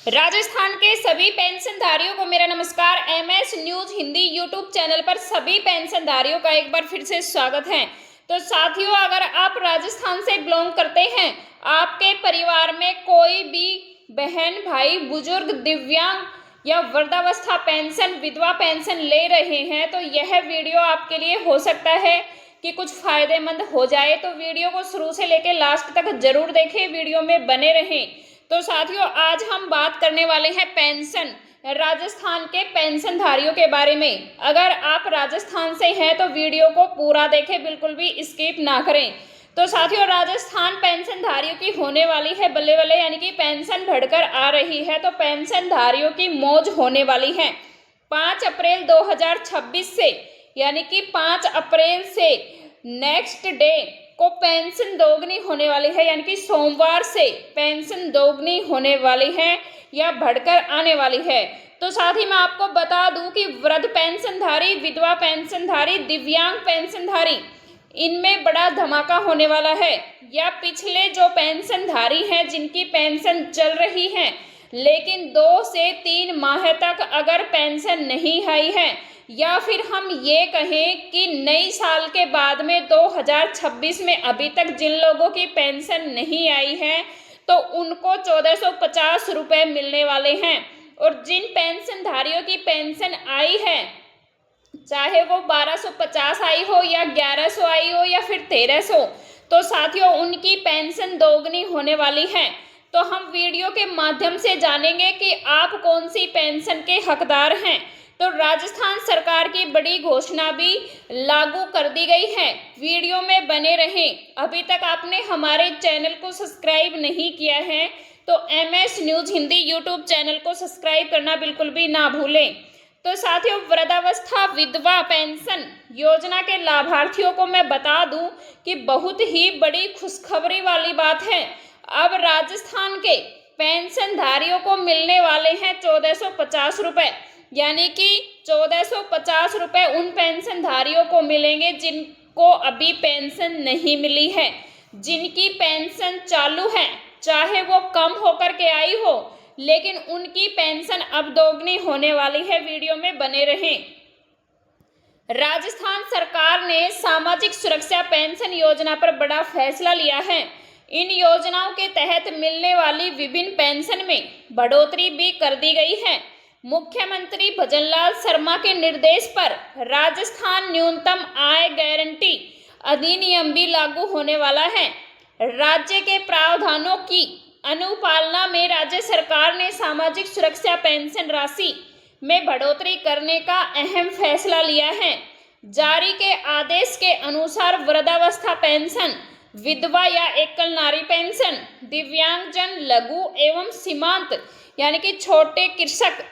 राजस्थान के सभी पेंशनधारियों को मेरा नमस्कार। MS news Hindi YouTube channel पर सभी पेंशनधारियों का एक बार फिर से स्वागत है। तो साथियों, अगर आप राजस्थान से बिलोंग करते हैं, आपके परिवार में कोई भी बहन, भाई, बुजुर्ग, दिव्यांग या वृद्धावस्था पेंशन, विधवा पेंशन ले रहे हैं, तो यह वीडियो आपके लिए हो सकता है कि कुछ फायदेमंद हो जाए। तो वीडियो को शुरू से लेकर लास्ट तक जरूर देखें, वीडियो में बने रहें। तो साथियों, आज हम बात करने वाले हैं पेंशन, राजस्थान के पेंशनधारियों के बारे में। अगर आप राजस्थान से हैं तो वीडियो को पूरा देखें, बिल्कुल भी स्किप ना करें। तो साथियों, राजस्थान पेंशनधारियों की होने वाली है बल्ले बल्ले, यानी कि पेंशन बढ़कर आ रही है। तो पेंशनधारियों की मौज होने वाली है 5 अप्रैल 2026 से, यानी कि 5 अप्रैल से नेक्स्ट डे को पेंशन दोगुनी होने वाली है, यानी कि सोमवार से पेंशन दोगुनी होने वाली है या बढ़कर आने वाली है। तो साथ ही मैं आपको बता दूं कि वृद्ध पेंशनधारी, विधवा पेंशनधारी, दिव्यांग पेंशनधारी, इनमें बड़ा धमाका होने वाला है। या पिछले जो पेंशनधारी हैं जिनकी पेंशन चल रही है लेकिन 2 से 3 माह तक अगर पेंशन नहीं आई है, या फिर हम ये कहें कि नई साल के बाद में 2026 में अभी तक जिन लोगों की पेंशन नहीं आई है, तो उनको 1450 रुपये मिलने वाले हैं। और जिन पेंशनधारियों की पेंशन आई है, चाहे वो 1250 आई हो या 1100 आई हो या फिर 1300, तो साथियों उनकी पेंशन दोगुनी होने वाली है। तो हम वीडियो के माध्यम से जानेंगे कि आप कौन सी पेंशन के हकदार हैं। तो राजस्थान सरकार की बड़ी घोषणा भी लागू कर दी गई है। वीडियो में बने रहें। अभी तक आपने हमारे चैनल को सब्सक्राइब नहीं किया है तो MS news Hindi YouTube channel को सब्सक्राइब करना बिल्कुल भी ना भूलें। तो साथियों, वृद्धावस्था विधवा पेंशन योजना के लाभार्थियों को मैं बता दूं कि बहुत ही बड़ी खुशखबरी वाली बात है। अब राजस्थान के पेंशनधारियों को मिलने वाले हैं 1450 रुपये, यानी कि 1450 रुपये उन पेंशनधारियों को मिलेंगे जिनको अभी पेंशन नहीं मिली है। जिनकी पेंशन चालू है, चाहे वो कम होकर के आई हो, लेकिन उनकी पेंशन अब दोगुनी होने वाली है। वीडियो में बने रहें। राजस्थान सरकार ने सामाजिक सुरक्षा पेंशन योजना पर बड़ा फैसला लिया है। इन योजनाओं के तहत मिलने वाली विभिन्न पेंशन में बढ़ोतरी भी कर दी गई है। मुख्यमंत्री भजनलाल शर्मा के निर्देश पर राजस्थान न्यूनतम आय गारंटी अधिनियम भी लागू होने वाला है। राज्य के प्रावधानों की अनुपालना में राज्य सरकार ने सामाजिक सुरक्षा पेंशन राशि में बढ़ोतरी करने का अहम फैसला लिया है। जारी के आदेश के अनुसार वृद्धावस्था पेंशन, विधवा या एकल नारी पेंशन, दिव्यांगजन, लघु एवं सीमांत यानी कि छोटे कृषक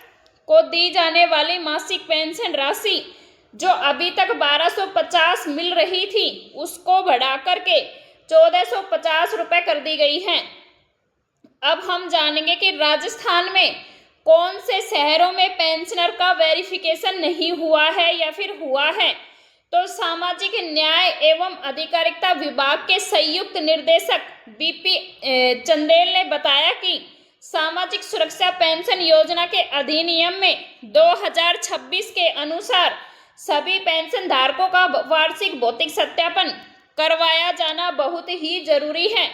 को दी जाने वाली मासिक पेंशन राशि जो अभी तक 1250 मिल रही थी, उसको बढ़ाकर के 1450 रुपये कर दी गई है। अब हम जानेंगे कि राजस्थान में कौन से शहरों में पेंशनर का वेरिफिकेशन नहीं हुआ है या फिर हुआ है। तो सामाजिक न्याय एवं अधिकारिता विभाग के संयुक्त निर्देशक बीपी चंदेल ने बताया कि सामाजिक सुरक्षा पेंशन योजना के अधिनियम में 2026 के अनुसार सभी पेंशन धारकों का वार्षिक भौतिक सत्यापन करवाया जाना बहुत ही जरूरी है।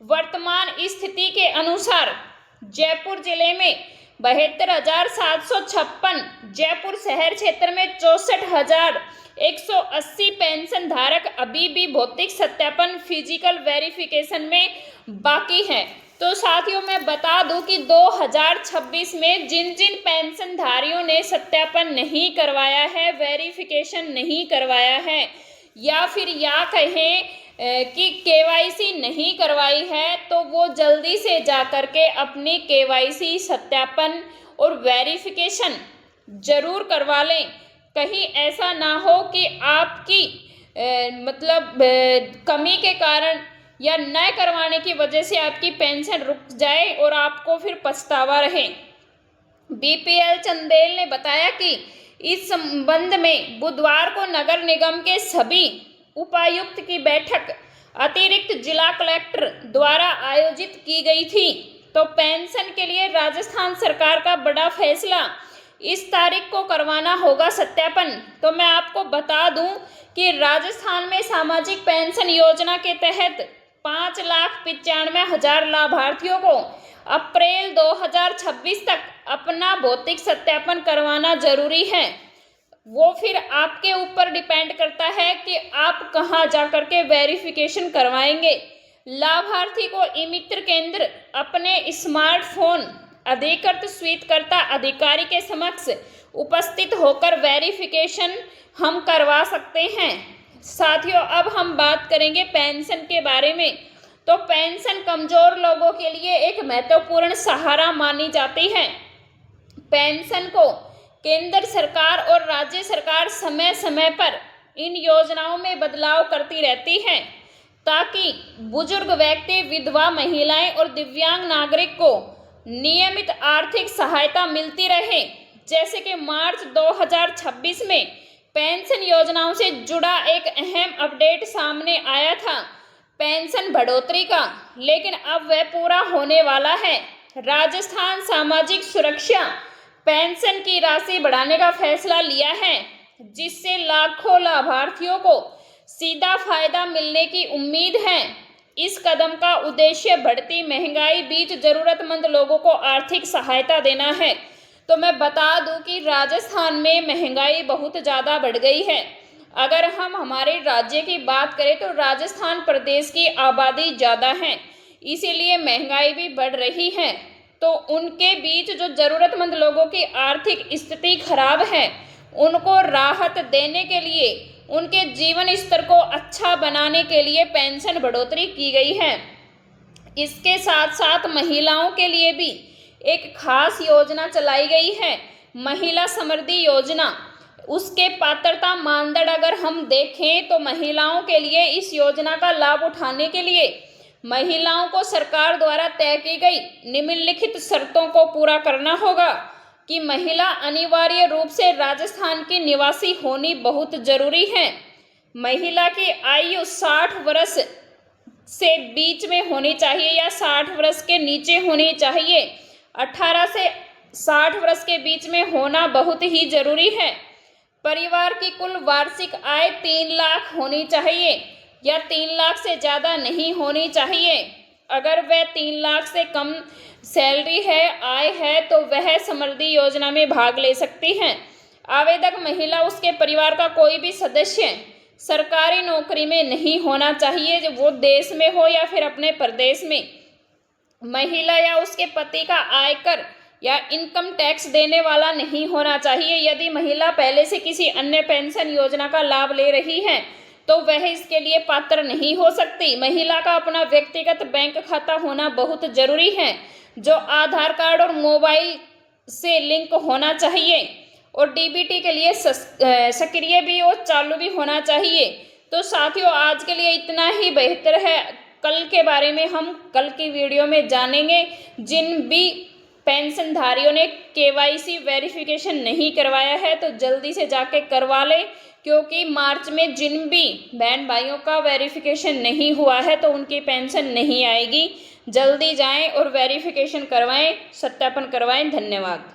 वर्तमान स्थिति के अनुसार जयपुर जिले में 72,756, जयपुर शहर क्षेत्र में 64,180 पेंशन धारक अभी भी भौतिक सत्यापन फिजिकल वेरिफिकेशन में बाकी है। तो साथियों, मैं बता दूं कि 2026 में जिन जिन पेंशनधारियों ने सत्यापन नहीं करवाया है, वेरिफिकेशन नहीं करवाया है, या फिर या कहें कि केवाईसी नहीं करवाई है, तो वो जल्दी से जाकर के अपनी केवाईसी, सत्यापन और वेरिफिकेशन जरूर करवा लें। कहीं ऐसा ना हो कि आपकी कमी के कारण या न करवाने की वजह से आपकी पेंशन रुक जाए और आपको फिर पछतावा रहे। बीपीएल चंदेल ने बताया कि इस संबंध में बुधवार को नगर निगम के सभी उपायुक्त की बैठक अतिरिक्त जिला कलेक्टर द्वारा आयोजित की गई थी। तो पेंशन के लिए राजस्थान सरकार का बड़ा फैसला, इस तारीख को करवाना होगा सत्यापन। तो मैं आपको बता दूं कि राजस्थान में सामाजिक पेंशन योजना के तहत 5,95,000 लाभार्थियों को अप्रैल 2026 तक अपना भौतिक सत्यापन करवाना जरूरी है। वो फिर आपके ऊपर डिपेंड करता है कि आप कहाँ जाकर के वेरिफिकेशन करवाएंगे। लाभार्थी को ई मित्र केंद्र अपने स्मार्टफोन अधिकृत स्वीकृतकर्ता अधिकारी के समक्ष उपस्थित होकर वेरिफिकेशन हम करवा सकते हैं। साथियों, अब हम बात करेंगे पेंशन के बारे में। तो पेंशन कमजोर लोगों के लिए एक महत्वपूर्ण सहारा मानी जाती है। पेंशन को केंद्र सरकार और राज्य सरकार समय समय पर इन योजनाओं में बदलाव करती रहती है ताकि बुजुर्ग व्यक्ति, विधवा महिलाएं और दिव्यांग नागरिक को नियमित आर्थिक सहायता मिलती रहे। जैसे कि मार्च 2026 में पेंशन योजनाओं से जुड़ा एक अहम अपडेट सामने आया था पेंशन बढ़ोतरी का, लेकिन अब वह पूरा होने वाला है। राजस्थान सामाजिक सुरक्षा पेंशन की राशि बढ़ाने का फैसला लिया है, जिससे लाखों लाभार्थियों को सीधा फायदा मिलने की उम्मीद है। इस कदम का उद्देश्य बढ़ती महंगाई बीच जरूरतमंद लोगों को आर्थिक सहायता देना है। तो मैं बता दूं कि राजस्थान में महंगाई बहुत ज़्यादा बढ़ गई है। अगर हम हमारे राज्य की बात करें तो राजस्थान प्रदेश की आबादी ज़्यादा है, इसीलिए महंगाई भी बढ़ रही है। तो उनके बीच जो ज़रूरतमंद लोगों की आर्थिक स्थिति खराब है, उनको राहत देने के लिए, उनके जीवन स्तर को अच्छा बनाने के लिए पेंशन बढ़ोतरी की गई है। इसके साथ साथ महिलाओं के लिए भी एक खास योजना चलाई गई है, महिला समृद्धि योजना। उसके पात्रता मानदंड अगर हम देखें तो महिलाओं के लिए इस योजना का लाभ उठाने के लिए महिलाओं को सरकार द्वारा तय की गई निम्नलिखित शर्तों को पूरा करना होगा कि महिला अनिवार्य रूप से राजस्थान की निवासी होनी बहुत जरूरी है। महिला की आयु 60 वर्ष से बीच में होनी चाहिए या 60 वर्ष के नीचे होनी चाहिए। 18 से 60 वर्ष के बीच में होना बहुत ही जरूरी है। परिवार की कुल वार्षिक आय 3 लाख होनी चाहिए या 3 लाख से ज़्यादा नहीं होनी चाहिए। अगर वह 3 लाख से कम सैलरी है, आय है, तो वह समृद्धि योजना में भाग ले सकती हैं। आवेदक महिला, उसके परिवार का कोई भी सदस्य सरकारी नौकरी में नहीं होना चाहिए, जो वो देश में हो या फिर अपने प्रदेश में। महिला या उसके पति का आयकर या इनकम टैक्स देने वाला नहीं होना चाहिए। यदि महिला पहले से किसी अन्य पेंशन योजना का लाभ ले रही है तो वह इसके लिए पात्र नहीं हो सकती। महिला का अपना व्यक्तिगत बैंक खाता होना बहुत जरूरी है, जो आधार कार्ड और मोबाइल से लिंक होना चाहिए और डीबीटी के लिए सक्रिय भी और चालू भी होना चाहिए। तो साथियों, आज के लिए इतना ही बेहतर है। कल के बारे में हम कल की वीडियो में जानेंगे। जिन भी पेंशनधारियों ने केवाईसी वेरिफिकेशन नहीं करवाया है तो जल्दी से जाके करवा लें, क्योंकि मार्च में जिन भी बहन भाइयों का वेरिफिकेशन नहीं हुआ है तो उनकी पेंशन नहीं आएगी। जल्दी जाएं और वेरिफिकेशन करवाएं, सत्यापन करवाएं। धन्यवाद।